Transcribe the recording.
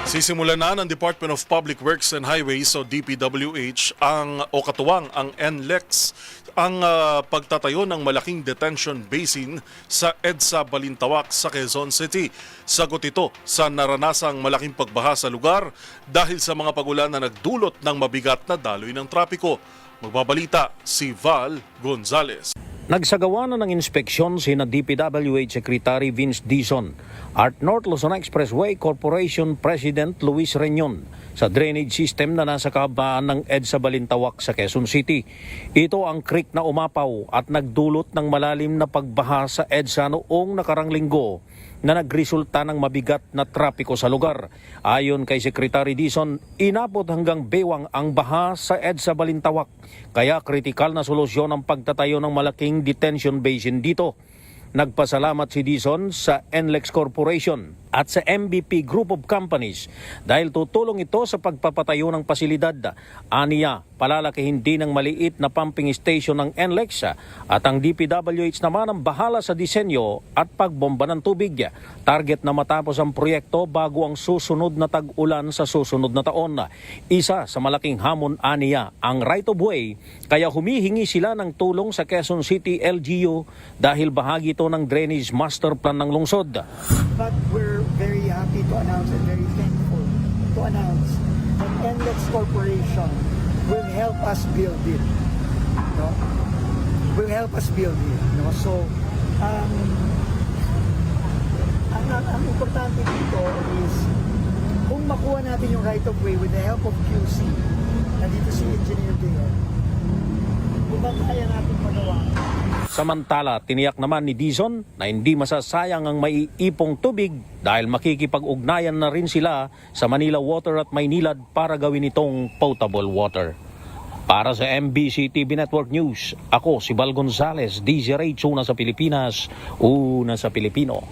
Sisimulan na ng Department of Public Works and Highways o DPWH katuwang ang NLEX ang pagtatayo ng malaking detention basin sa EDSA Balintawak sa Quezon City. Sagot ito sa naranasang malaking pagbaha sa lugar dahil sa mga pagulan na nagdulot ng mabigat na daloy ng trapiko. Magbabalita si Val Gonzales. Nagsagawa na ng inspeksyon sina DPWH Secretary Vince Dizon at North Luzon Expressway Corporation President Luis Reñon sa drainage system na nasa kahabaan ng EDSA Balintawak sa Quezon City. Ito ang creek na umapaw at nagdulot ng malalim na pagbaha sa EDSA noong nakarang linggo na nagresulta ng mabigat na trapiko sa lugar. Ayon kay Secretary Dizon, inabot hanggang bewang ang baha sa EDSA Balintawak, kaya kritikal na solusyon ang pagtatayo ng malaking detention basin dito. Nagpasalamat si Dizon sa NLEX Corporation at sa MVP Group of Companies dahil tutulong ito sa pagpapatayo ng pasilidad. Aniya, palalakihin din ng maliit na pumping station ng NLEX at ang DPWH naman ang bahala sa disenyo at pagbomba ng tubig. Target na matapos ang proyekto bago ang susunod na tag-ulan sa susunod na taon. Isa sa malaking hamon aniya ang right of way, kaya humihingi sila ng tulong sa Quezon City LGU dahil bahagi ito ng drainage master plan ng lungsod. But we're very happy to announce and very thankful to announce that NLEX Corporation will help us build it. No? Will help us build it. No? So, ang importante dito is kung makuha natin yung right of way with the help of QC, nandito si Engineer Dale, kung kaya natin magawa. Samantala, tiniyak naman ni Dizon na hindi masasayang ang maiipong tubig dahil makikipag-ugnayan na rin sila sa Manila Water at Maynilad para gawin itong potable water. Para sa MBC TV Network News, ako si Val Gonzales, DZRH, una sa Pilipinas, una sa Pilipino.